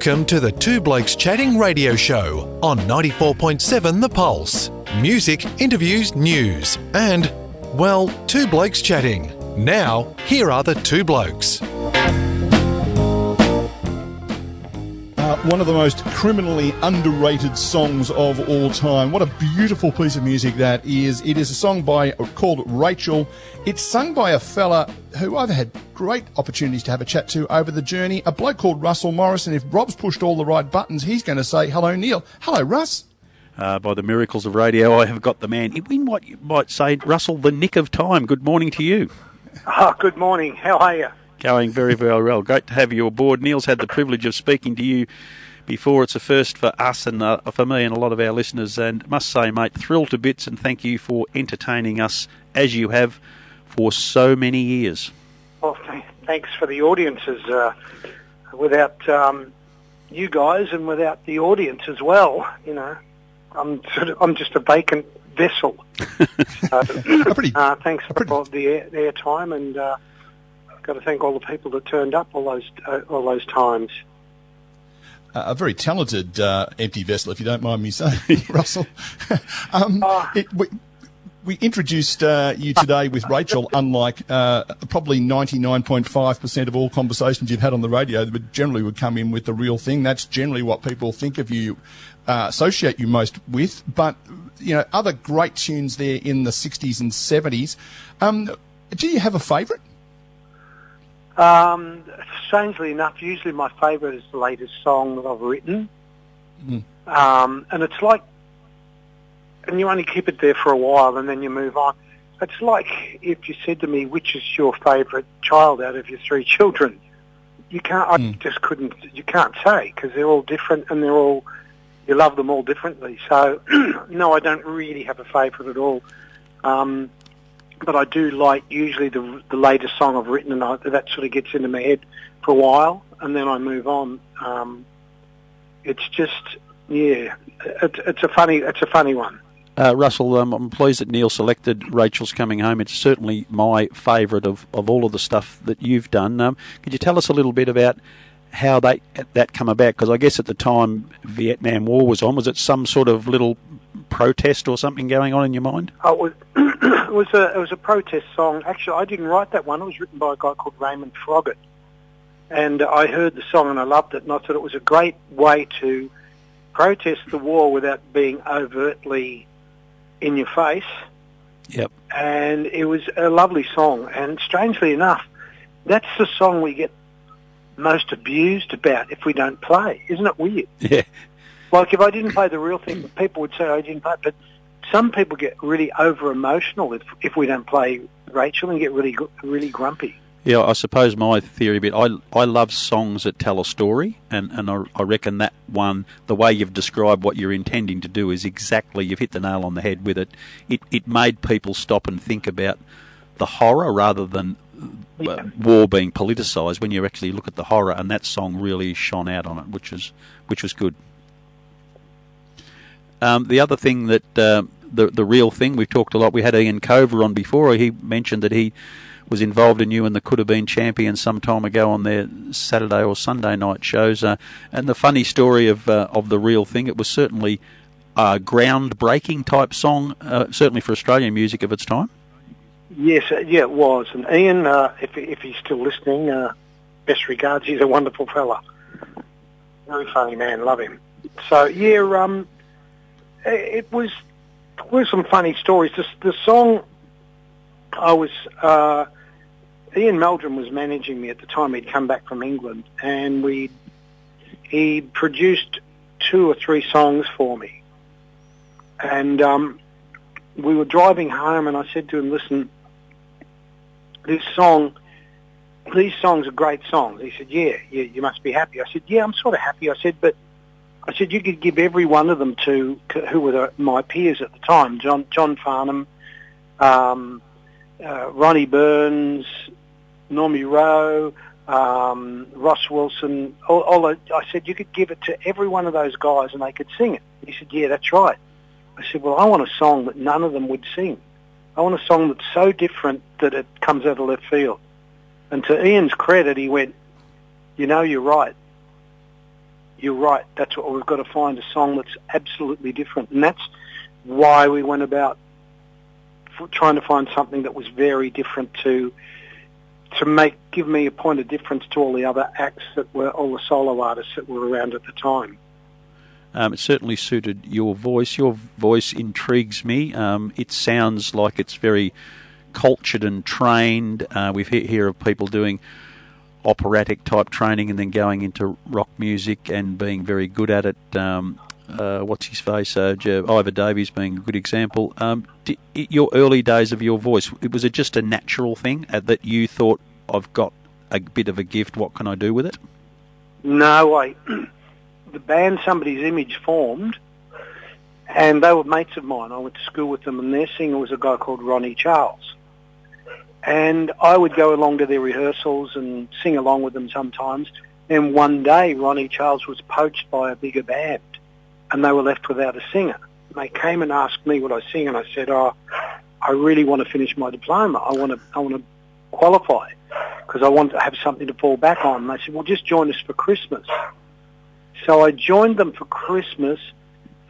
Welcome to the Two Blokes Chatting radio show on 94.7 The Pulse. Music, interviews, news, and, well, Two Blokes Chatting. Now, here are the two blokes. One of the most criminally underrated songs of all time. What a beautiful piece of music that is. It is a song called Rachel. It's sung by a fella who I've had great opportunities to have a chat to over the journey, a bloke called Russell Morris, and if Rob's pushed all the right buttons, he's going to say hello, Neil. Hello, Russ. By the miracles of radio, I have got the man in what you might say, Russell, the nick of time. Good morning to you. Oh, good morning. How are you? Going very, very well. Great to have you aboard. Neil's had the privilege of speaking to you before. It's a first for us and for me and a lot of our listeners. And must say, mate, thrilled to bits, and thank you for entertaining us as you have for so many years. Well, thanks for the audiences. Without you guys and without the audience as well, you know, I'm just a vacant vessel. Thanks for the airtime, and I've got to thank all the people that turned up all those times. A very talented empty vessel, if you don't mind me saying, Russell. We introduced you today with Rachel, unlike probably 99.5% of all conversations you've had on the radio, that generally would come in with the real thing. That's generally what people think of you, associate you most with. But, you know, other great tunes there in the 60s and 70s. Do you have a favourite? Strangely enough, usually my favourite is the latest song that I've written. And it's like, and you only keep it there for a while and then you move on. It's like if you said to me, which is your favourite child out of your three children? You can't, you can't say, because they're all different and you love them all differently. So, no, I don't really have a favourite at all. But I do like usually the latest song I've written, and that sort of gets into my head for a while, and then I move on. It's just, yeah, it's a funny one. Russell, I'm pleased that Neil selected Rachel's Coming Home. It's certainly my favourite of all of the stuff that you've done. Could you tell us a little bit about how that come about? Because I guess at the time Vietnam War was on, was it some sort of little protest or something going on in your mind? Oh, it was a protest song. Actually, I didn't write that one. It was written by a guy called Raymond Froggatt. And I heard the song and I loved it, and I thought it was a great way to protest the war without being overtly in your face. Yep. And it was a lovely song. And strangely enough, that's the song we get most abused about if we don't play. Isn't it weird? Yeah. Like if I didn't play the real thing, people would say I didn't play. But some people get really over-emotional if we don't play Rachel and get really grumpy. Yeah, I suppose my theory bit, I love songs that tell a story, and I reckon that one, the way you've described what you're intending to do is exactly, you've hit the nail on the head with it. It made people stop and think about the horror rather than war being politicised when you actually look at the horror, and that song really shone out on it, which was good. The other thing that the real thing, we've talked a lot, we had Ian Cover on before. He mentioned that he was involved in you and the Could Have Been Champions some time ago on their Saturday or Sunday night shows. And the funny story of the real thing, it was certainly a groundbreaking type song, certainly for Australian music of its time. Yes, yeah, it was. And Ian, if he's still listening, best regards. He's a wonderful fella, very funny man. Love him. So yeah, it was some funny stories. The song, Ian Meldrum was managing me at the time. He'd come back from England, and he produced 2 or 3 songs for me. And we were driving home, and I said to him, "Listen, these songs are great songs." He said, "Yeah, you must be happy." I said, "Yeah, I'm sort of happy." I said, "You could give every one of them to who were my peers at the time: John Farnham, Ronnie Burns, Normie Rowe, Ross Wilson. I said, you could give it to every one of those guys and they could sing it." He said, "Yeah, that's right." I said, "Well, I want a song that none of them would sing. I want a song that's so different that it comes out of left field." And to Ian's credit, he went, "You know, you're right." you're right. That's what we've got to find, a song that's absolutely different. And that's why we went about trying to find something that was very different to give me a point of difference to all the other acts that were, all the solo artists that were around at the time. It certainly suited your voice. Your voice intrigues me. It sounds like it's very cultured and trained. We hear of people doing operatic type training and then going into rock music and being very good at it. What's his face? Ivor Davies being a good example. Your early days of your voice, was it just a natural thing that you thought, I've got a bit of a gift, what can I do with it? No, the band Somebody's Image formed, and they were mates of mine. I went to school with them, and their singer was a guy called Ronnie Charles. And I would go along to their rehearsals and sing along with them sometimes. And one day, Ronnie Charles was poached by a bigger band, and they were left without a singer. And they came and asked me would I sing, and I said, I really want to finish my diploma. I want to qualify because I want to have something to fall back on. And they said, well, just join us for Christmas. So I joined them for Christmas,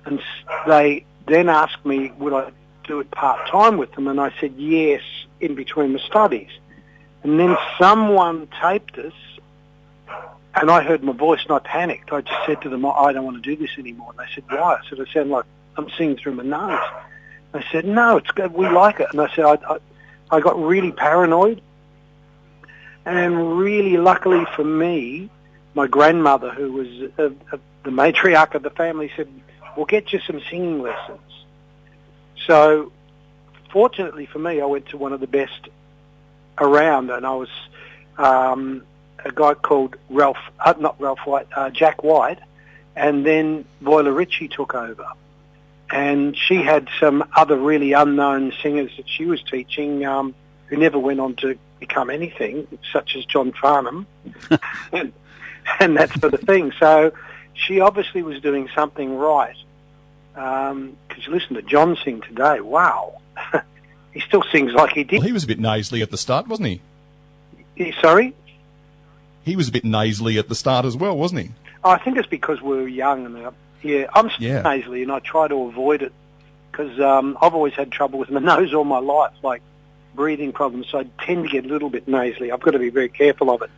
and they then asked me would I do it part-time with them, and I said yes, in between the studies. And then someone taped us, and I heard my voice and I panicked. I just said to them, I don't want to do this anymore. And they said, why? I said, I sound like I'm singing through my nose. They said, no, it's good. We like it. And I said, I got really paranoid. And really, luckily for me, my grandmother, who was the matriarch of the family, said, we'll get you some singing lessons. So fortunately for me, I went to one of the best around, and I was a guy called Jack White, and then Voila Ritchie took over. And she had some other really unknown singers that she was teaching who never went on to become anything, such as John Farnham and that sort of thing. So she obviously was doing something right. Because you listen to John sing today, wow. He still sings like he did. Well, he was a bit nasally at the start, wasn't he? Sorry? He was a bit nasally at the start as well, wasn't he? I think it's because we were young. And I'm still nasally, and I try to avoid it because I've always had trouble with my nose all my life, like breathing problems, so I tend to get a little bit nasally. I've got to be very careful of it.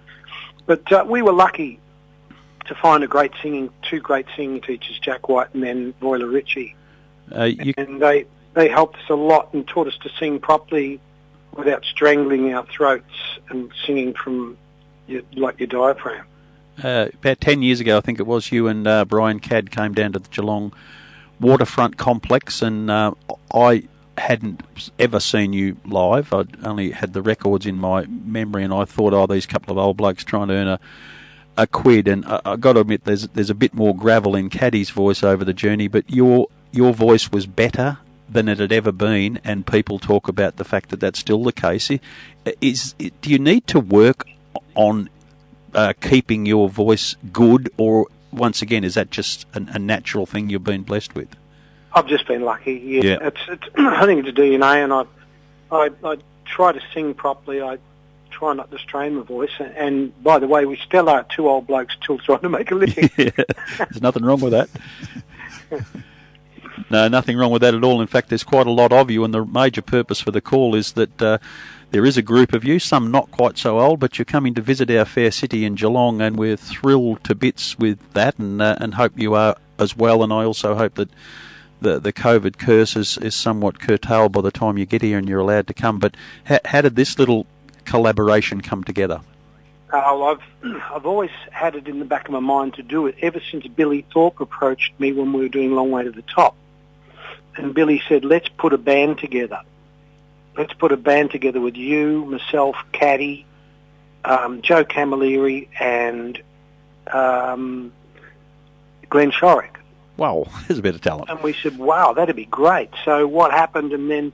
But we were lucky to find two great singing teachers, Jack White and then Voila Ritchie. And they helped us a lot and taught us to sing properly without strangling our throats and singing from your diaphragm. About 10 years ago, I think it was, you and Brian Cadd came down to the Geelong Waterfront Complex, and I hadn't ever seen you live. I'd only had the records in my memory, and I thought, these couple of old blokes trying to earn a quid. And I've got to admit, there's a bit more gravel in Caddy's voice over the journey, but your voice was better than it had ever been, and people talk about the fact that that's still the case. Do you need to work on keeping your voice good, or once again, is that just a natural thing you've been blessed with? I've just been lucky. Yeah. It's I think it's DNA, and I try to sing properly. I try not to strain my voice. And by the way, we still are two old blokes still trying to make a living. There's nothing wrong with that. No, nothing wrong with that at all. In fact, there's quite a lot of you, and the major purpose for the call is that there is a group of you, some not quite so old, but you're coming to visit our fair city in Geelong, and we're thrilled to bits with that, and hope you are as well. And I also hope that the COVID curse is somewhat curtailed by the time you get here and you're allowed to come. But how did this little collaboration come together? I've always had it in the back of my mind to do it ever since Billy Thorpe approached me when we were doing Long Way to the Top. And Billy said, let's put a band together. Let's put a band together with you, myself, Caddy, Joe Camilleri, and Glenn Shorrock. Wow, there's a bit of talent. And we said, wow, that'd be great. So what happened, and then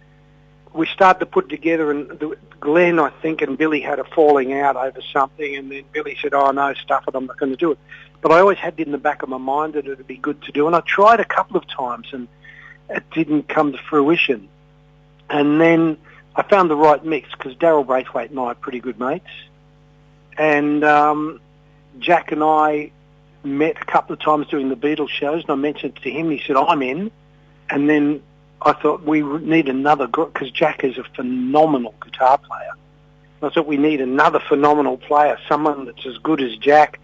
we started to put together, and Glenn, I think, and Billy had a falling out over something, and then Billy said, oh, no, stuff it, I'm not going to do it. But I always had it in the back of my mind that it would be good to do, and I tried a couple of times, and it didn't come to fruition. And then I found the right mix, because Daryl Braithwaite and I are pretty good mates, and Jack and I met a couple of times doing the Beatles shows, and I mentioned it to him. He said, I'm in. And then I thought we need another group, because Jack is a phenomenal guitar player. I thought we need another phenomenal player, someone that's as good as Jack,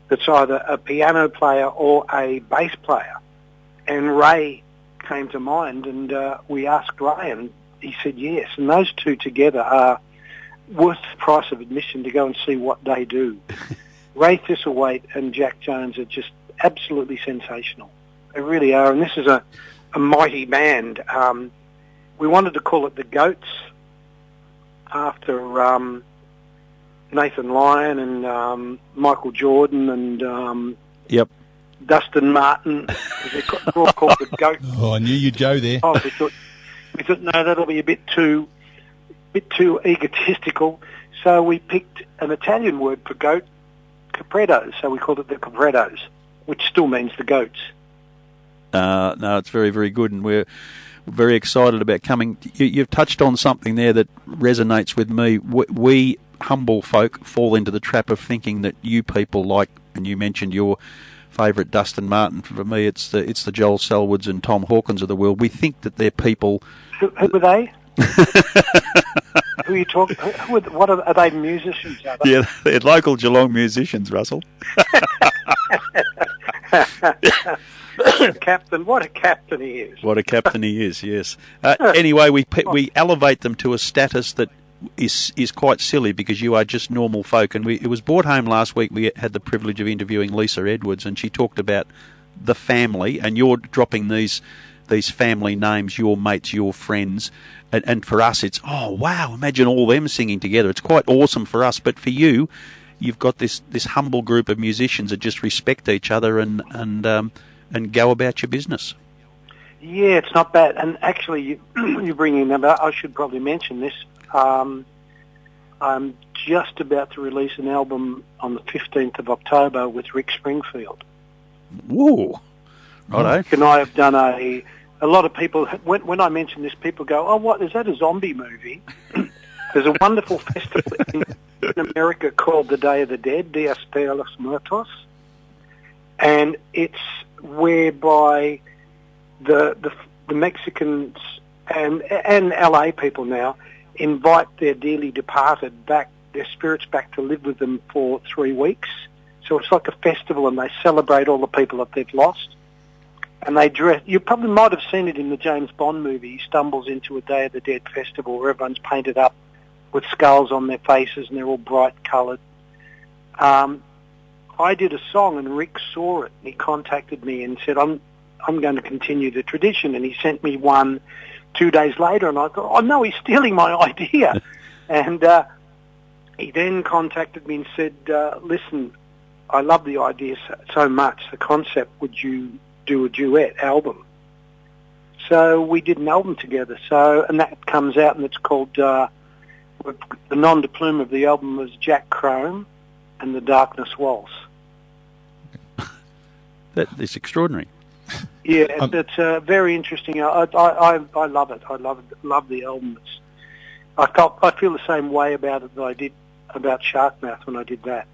that's either a piano player or a bass player. And Ray came to mind, and we asked Ray, and he said yes. And those two together are worth the price of admission to go and see what they do. Ray Thistlethwaite and Jack Jones are just absolutely sensational. They really are, and this is a mighty band. We wanted to call it the Goats after Nathan Lyon and Michael Jordan and Yep. Dustin Martin. They're all called the Goats. Oh, I knew you'd go there. Oh, we thought no, that'll be a bit too egotistical. So we picked an Italian word for goat, Caprettos. So we called it the Caprettos, which still means the goats. No, it's very, very good, and we're very excited about coming. You've touched on something there that resonates with me. We humble folk fall into the trap of thinking that you people like, and you mentioned your favourite Dustin Martin. For me, it's the Joel Selwoods and Tom Hawkins of the world. We think that they're people. Who were they? Who are you talking? What are they? Musicians? Are they? Yeah, they're local Geelong musicians, Russell. Captain, what a captain he is! What a captain he is! Yes. Anyway, we elevate them to a status that is quite silly, because you are just normal folk. And it was brought home last week. We had the privilege of interviewing Lisa Edwards, and she talked about the family, and you're dropping these family names, your mates, your friends, and for us it's, oh wow, imagine all them singing together. It's quite awesome for us, but for you, you've got this humble group of musicians that just respect each other and go about your business. Yeah, it's not bad. And actually, you bring in about, I should probably mention this. I'm just about to release an album on the 15th of October with Rick Springfield. Whoa. Righto. Rick and I have done a lot of people, when I mention this, people go, oh, what, is that a zombie movie? There's a wonderful festival in America called the Day of the Dead, Dias de los Muertos, and it's whereby the Mexicans and LA people now invite their dearly departed back, their spirits back to live with them for 3 weeks. So it's like a festival, and they celebrate all the people that they've lost. And they dress. You probably might have seen it in the James Bond movie. He stumbles into a Day of the Dead festival where everyone's painted up with skulls on their faces and they're all bright coloured. I did a song and Rick saw it. He contacted me and said, I'm going to continue the tradition. And he sent me one 2 days later, and I thought, oh no, he's stealing my idea. And he then contacted me and said, listen, I love the idea so much, the concept, would you do a duet album? So we did an album together. And that comes out, and it's called, the nom de plume of the album was Jack Chrome and the Darkness Waltz. That is extraordinary. Yeah, it's very interesting. I love it. I love the album. I feel the same way about it that I did about Sharkmouth when I did that.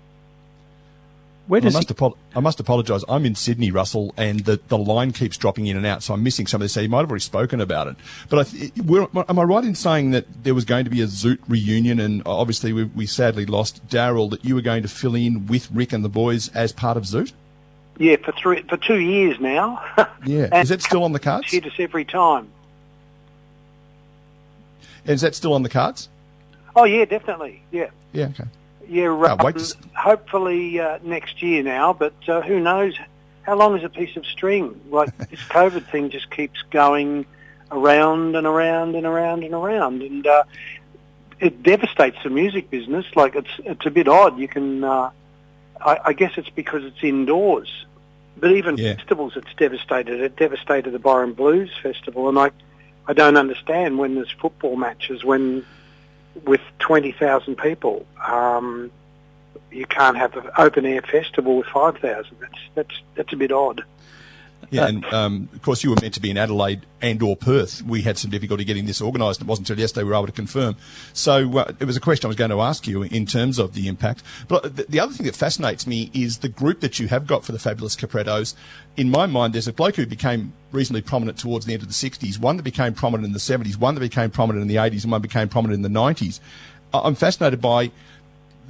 I must apologise. I'm in Sydney, Russell, and the line keeps dropping in and out, so I'm missing some of this. So you might have already spoken about it. But am I right in saying that there was going to be a Zoot reunion, and obviously we sadly lost Daryl, that you were going to fill in with Rick and the boys as part of Zoot? Yeah, for 2 years now. Yeah. Is that still on the cards? Hit us every time. And is that still on the cards? Oh, yeah, definitely. Yeah. Yeah, okay. Yeah, hopefully next year now, but who knows? How long is a piece of string? Like, this COVID thing just keeps going around and around and around and around, and it devastates the music business. Like, it's a bit odd. You can, I guess it's because it's indoors, but even festivals, it's devastated. It devastated the Byron Blues Festival, and I don't understand when there's football matches, when with 20,000 people, you can't have an open air festival with 5,000. That's a bit odd. Yeah, and of course you were meant to be in Adelaide and or Perth. We had some difficulty getting this organised. It wasn't until yesterday we were able to confirm. So it was a question I was going to ask you in terms of the impact. But the other thing that fascinates me is the group that you have got for the Fabulous Caprettos. In my mind, there's a bloke who became reasonably prominent towards the end of the 60s, one that became prominent in the 70s, one that became prominent in the 80s, and one became prominent in the 90s. I'm fascinated by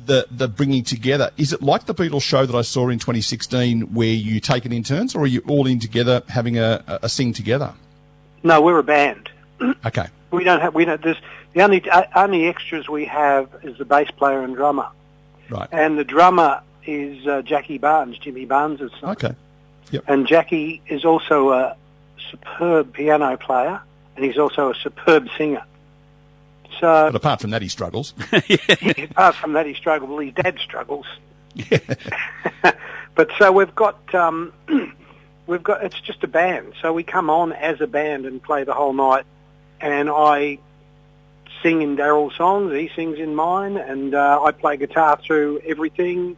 the bringing together. Is it like the Beatles show that I saw in 2016 where you take it in turns, or are you all in together having a sing together? No, we're a band. Okay. There's the only extras we have is the bass player and drummer. Right. And the drummer is Jackie Barnes, Jimmy Barnes' son. Okay. Yep. And Jackie is also a superb piano player, and he's also a superb singer. So, but apart from that, he struggles. Apart from that, he struggles. Well, his dad struggles. But so we've got it's just a band. So we come on as a band and play the whole night. And I sing in Daryl's songs, he sings in mine, and I play guitar through everything.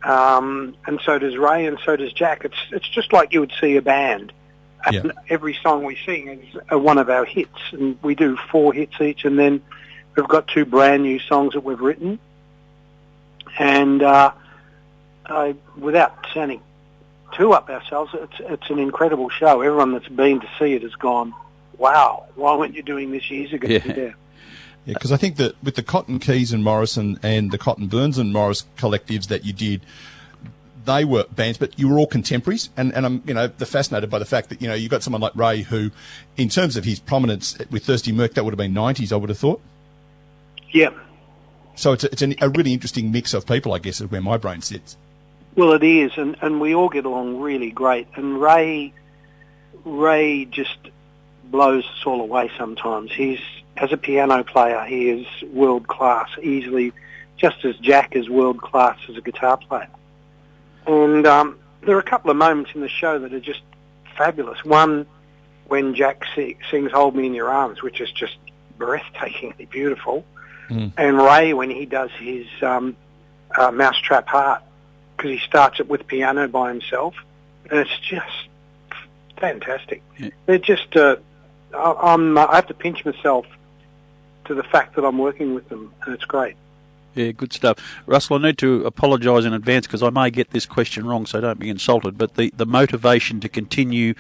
And so does Ray, and so does Jack. It's just like you would see a band. Yeah. And every song we sing is one of our hits, and we do 4 hits each, and then we've got 2 brand new songs that we've written. And without sounding too up ourselves, it's an incredible show. Everyone that's been to see it has gone, wow, why weren't you doing this years ago? Yeah, because I think that with the Cotton Keys and Morrison and the Cotton Burns and Morris collectives that you did, they were bands, but you were all contemporaries, and I'm fascinated by the fact that you got someone like Ray who, in terms of his prominence with Thirsty Merc, that would have been 90s, I would have thought. Yeah. So it's a really interesting mix of people, I guess, is where my brain sits. Well, it is, and we all get along really great. And Ray just blows us all away sometimes. As a piano player, he is world class, easily, just as Jack is world class as a guitar player. And there are a couple of moments in the show that are just fabulous. One, when Jack sings "Hold Me in Your Arms," which is just breathtakingly beautiful. Mm. And Ray, when he does his Mousetrap Heart, because he starts it with piano by himself, and it's just fantastic. Yeah. They're just, I have to pinch myself to the fact that I'm working with them, and it's great. Yeah, good stuff. Russell, I need to apologise in advance because I may get this question wrong, so don't be insulted, but the motivation to continue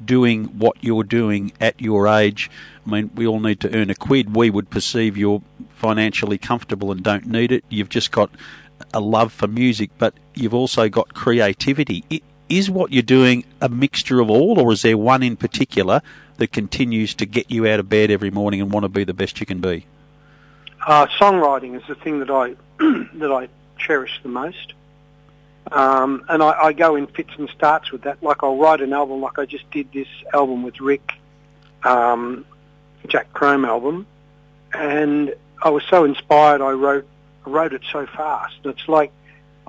doing what you're doing at your age, I mean, we all need to earn a quid. We would perceive you're financially comfortable and don't need it. You've just got a love for music, but you've also got creativity. Is what you're doing a mixture of all, or is there one in particular that continues to get you out of bed every morning and want to be the best you can be? Songwriting is the thing that I cherish the most. And I go in fits and starts with that. Like I'll write an album, like I just did this album with Rick, Jack Chrome album, and I was so inspired I wrote it so fast. It's like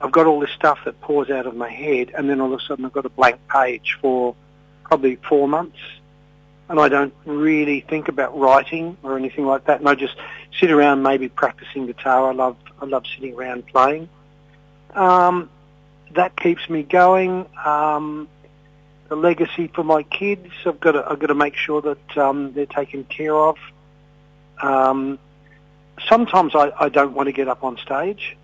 I've got all this stuff that pours out of my head, and then all of a sudden I've got a blank page for probably 4 months, and I don't really think about writing or anything like that, and I just sit around maybe practicing guitar. I love sitting around playing. That keeps me going. The legacy for my kids, I've got to make sure that they're taken care of. Sometimes I don't want to get up on stage.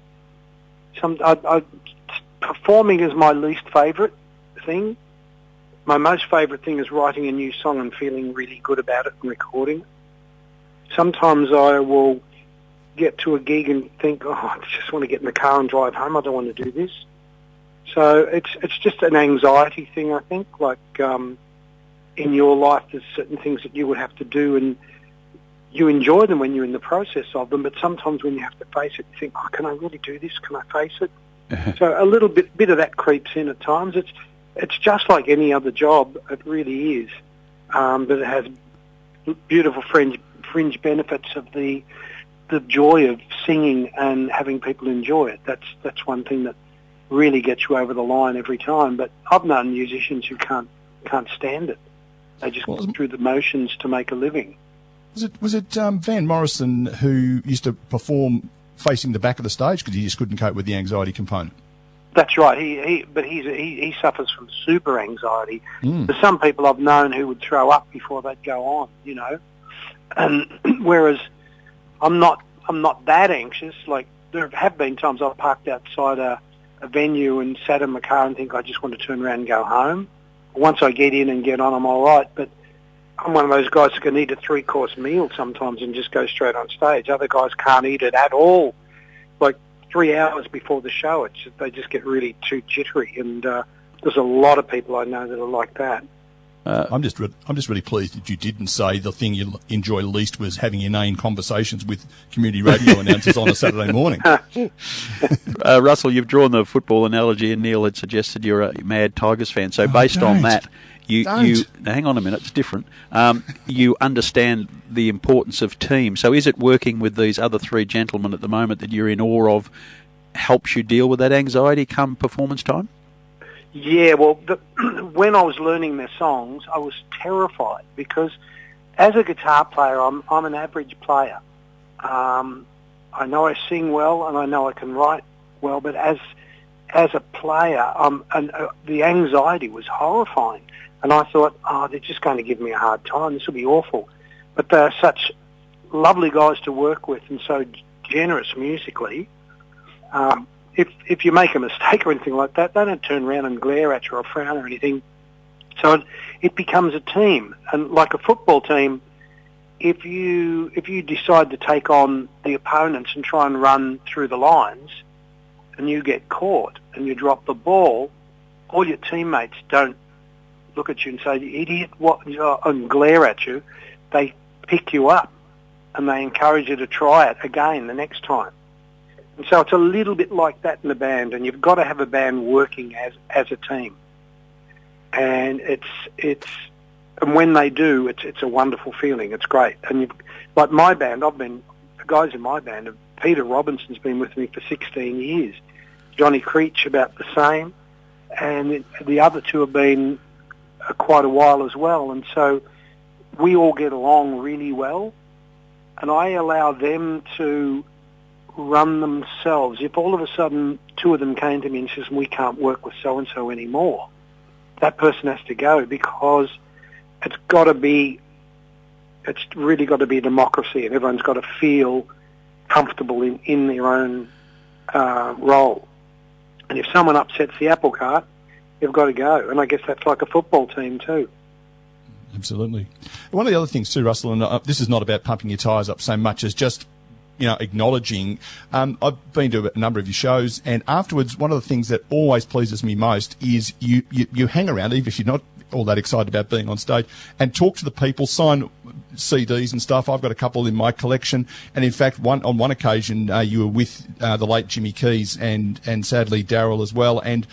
Performing is my least favourite thing. My most favourite thing is writing a new song and feeling really good about it and recording it. Sometimes I will get to a gig and think, oh, I just want to get in the car and drive home. I don't want to do this. So it's just an anxiety thing, I think. Like in your life, there's certain things that you would have to do, and you enjoy them when you're in the process of them. But sometimes when you have to face it, you think, oh, can I really do this? Can I face it? So a little bit of that creeps in at times. It's just like any other job. It really is, but it has beautiful fringe benefits of the joy of singing and having people enjoy it. That's one thing that really gets you over the line every time. But I've known musicians who can't stand it. They just go through the motions to make a living. Was it Van Morrison who used to perform facing the back of the stage because he just couldn't cope with the anxiety component? That's right. He suffers from super anxiety. There's some people I've known who would throw up before they'd go on, you know. And whereas I'm not that anxious. Like, there have been times I've parked outside a venue and sat in my car and think I just want to turn around and go home. Once I get in and get on, I'm all right. But I'm one of those guys who can eat a 3-course meal sometimes and just go straight on stage. Other guys can't eat it at all. Like 3 hours before the show, they just get really too jittery. And there's a lot of people I know that are like that. I'm just really pleased that you didn't say the thing you enjoy least was having inane conversations with community radio announcers on a Saturday morning. Russell, you've drawn the football analogy, and Neil had suggested you're a mad Tigers fan. So based on that, you hang on a minute, it's different. You understand the importance of team. So is it working with these other 3 gentlemen at the moment that you're in awe of helps you deal with that anxiety come performance time? Yeah, well, when I was learning their songs, I was terrified because as a guitar player, I'm an average player. I know I sing well and I know I can write well, but as a player, the anxiety was horrifying. And I thought, they're just going to give me a hard time. This will be awful. But they're such lovely guys to work with and so generous musically. If you make a mistake or anything like that, they don't turn around and glare at you or frown or anything. So it becomes a team. And like a football team, if you decide to take on the opponents and try and run through the lines and you get caught and you drop the ball, all your teammates don't look at you and say, "You idiot," and glare at you. They pick you up and they encourage you to try it again the next time. And so it's a little bit like that in a band, and you've got to have a band working as a team. And and when they do, it's a wonderful feeling. It's great. And like my band, the guys in my band, Peter Robinson's been with me for 16 years. Johnny Creech about the same, and the other 2 have been quite a while as well. And so we all get along really well, and I allow them to run themselves. If all of a sudden 2 of them came to me and says, "We can't work with so-and-so anymore," that person has to go, because it's really got to be democracy, and everyone's got to feel comfortable in their own role. And if someone upsets the apple cart, you've got to go. And I guess that's like a football team too. Absolutely. One of the other things too, Russell, and this is not about pumping your tyres up so much as just acknowledging. I've been to a number of your shows, and afterwards, one of the things that always pleases me most is you hang around, even if you're not all that excited about being on stage, and talk to the people, sign CDs and stuff. I've got a couple in my collection, and in fact, on one occasion, you were with the late Jimmy Keys and sadly Daryl as well, and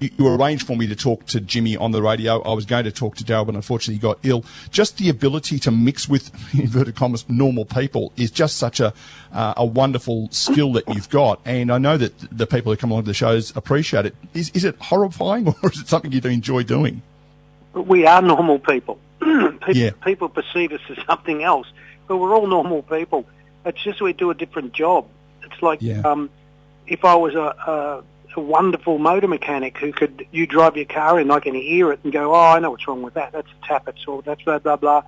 you arranged for me to talk to Jimmy on the radio. I was going to talk to Daryl, but unfortunately he got ill. Just the ability to mix with, inverted commas, normal people is just such a wonderful skill that you've got. And I know that the people who come along to the shows appreciate it. Is it horrifying, or is it something you do enjoy doing? We are normal people. Yeah. People perceive us as something else, but we're all normal people. It's just we do a different job. It's like if I was a wonderful motor mechanic you drive your car in, I can hear it and go, "Oh, I know what's wrong with that. That's a tappet, or that's blah, blah, blah."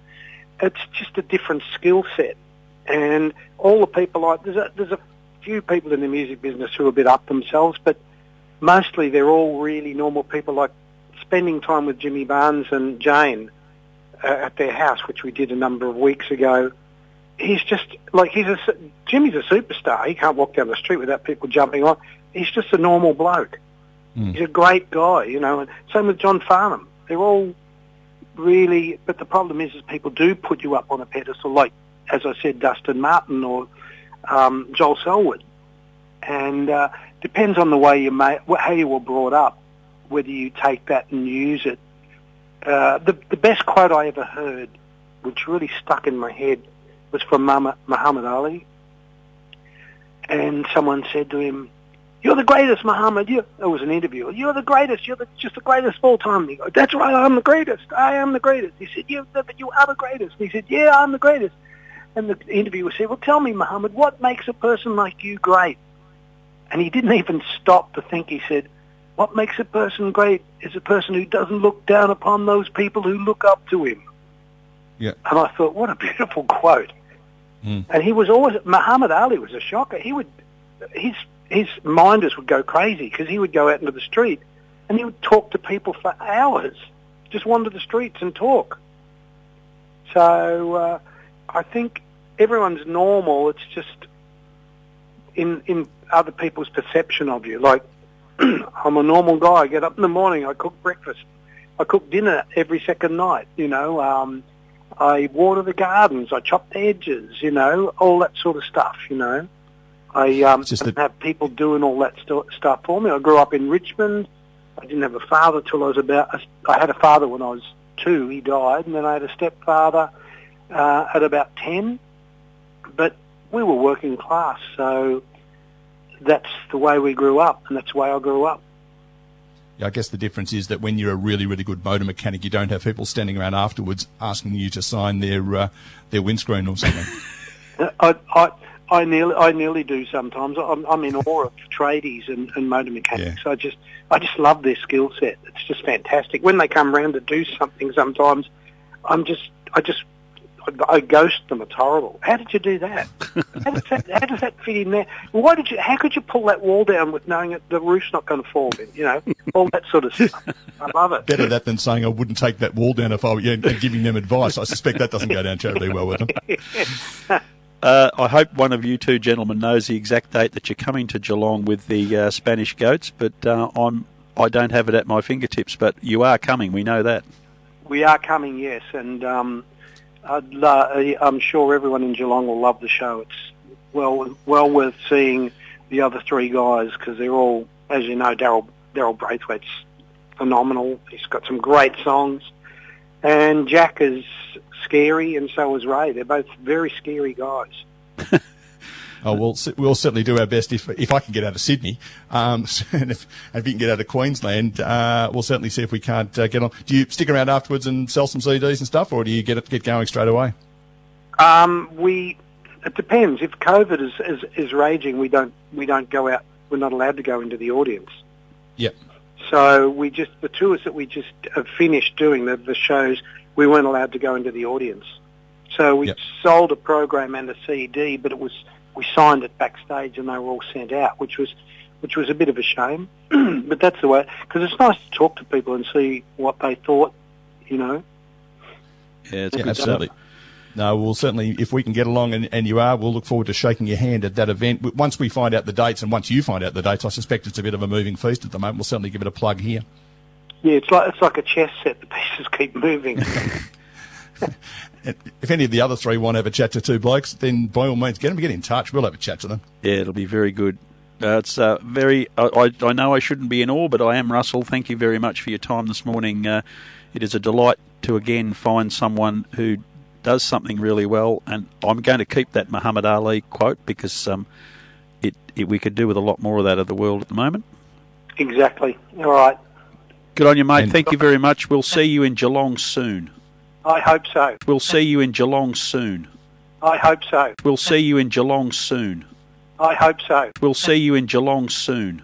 It's just a different skill set. And all the people, there's a few people in the music business who are a bit up themselves, but mostly they're all really normal people, like spending time with Jimmy Barnes and Jane at their house, which we did a number of weeks ago. He's just like, Jimmy's a superstar. He can't walk down the street without people jumping on. He's just a normal bloke. He's a great guy, and same with John Farnham. They're all really, but the problem is people do put you up on a pedestal, like, as I said, Dustin Martin or Joel Selwood. And depends on the way how you were brought up, whether you take that and use it. The best quote I ever heard, which really stuck in my head, was from Muhammad Ali. And someone said to him, "You're the greatest, Muhammad." It was an interview. "You're the greatest. You're just the greatest of all time." He goes, "That's right, I'm the greatest. I am the greatest." He said, "You are the greatest." He said, "Yeah, I'm the greatest." And the interviewer said, "Well, tell me, Muhammad, what makes a person like you great?" And he didn't even stop to think. He said, what makes a person great is a person who doesn't look down upon those people who look up to him. Yeah. And I thought, what a beautiful quote. And he was always, Muhammad Ali was a shocker. He would, his minders would go crazy because he would go out into the street and he would talk to people for hours, just wander the streets and talk. So I think everyone's normal. It's just in other people's perception of you. Like, I'm a normal guy. I get up in the morning. I cook breakfast. I cook dinner every second night, you know. I water the gardens. I chop the hedges, you know, all that sort of stuff, you know. I didn't have people doing all that stuff for me. I grew up in Richmond. I didn't have a father till I was I had a father when I was 2. He died. And then I had a stepfather at about 10. But we were working class, so that's the way we grew up, and that's the way I grew up. Yeah, I guess the difference is that when you're a really, really good motor mechanic, you don't have people standing around afterwards asking you to sign their windscreen or something. I nearly do sometimes. I'm in awe of tradies and motor mechanics. Yeah. I just love their skill set. It's just fantastic. When they come round to do something, sometimes I ghost them. It's horrible. How did you do that? How does that fit in there? How could you pull that wall down with knowing that the roof's not going to fall in? You know, all that sort of stuff. I love it. Better that than saying I wouldn't take that wall down if I were you, and giving them advice. I suspect that doesn't go down terribly well with them. I hope one of you two gentlemen knows the exact date that you're coming to Geelong with the Spanish Goats, but I don't have it at my fingertips. But you are coming. We know that. We are coming, yes, and I'm sure everyone in Geelong will love the show. It's well worth seeing the other 3 guys because they're all, as you know, Daryl Braithwaite's phenomenal. He's got some great songs, and Jack is scary, and so is Ray. They're both very scary guys. Oh, we'll certainly do our best if I can get out of Sydney, and if you can get out of Queensland, we'll certainly see if we can't get on. Do you stick around afterwards and sell some CDs and stuff, or do you get going straight away? It depends. If COVID is raging, we don't go out. We're not allowed to go into the audience. Yep. So the tours that we just have finished doing, the shows, we weren't allowed to go into the audience. So we sold a program and a CD, but we signed it backstage and they were all sent out, which was a bit of a shame. But that's the way, because it's nice to talk to people and see what they thought, you know. Yeah, it's good absolutely. Stuff. No, we'll certainly, if we can get along and you are, we'll look forward to shaking your hand at that event. Once we find out the dates, and once you find out the dates, I suspect it's a bit of a moving feast at the moment. We'll certainly give it a plug here. Yeah, it's like a chess set. The pieces keep moving. If any of the other 3 want to have a chat to 2 blokes, then by all means get in touch. We'll have a chat to them. Yeah, it'll be very good. It's very. I know I shouldn't be in awe, but I am, Russell. Thank you very much for your time this morning. It is a delight to again find someone who does something really well, and I'm going to keep that Muhammad Ali quote because we could do with a lot more of that of the world at the moment. Exactly. All right. Good on you, mate. Thank you very much. We'll see you in Geelong soon. I hope so. We'll see you in Geelong soon. I hope so. We'll see you in Geelong soon. I hope so. We'll see you in Geelong soon.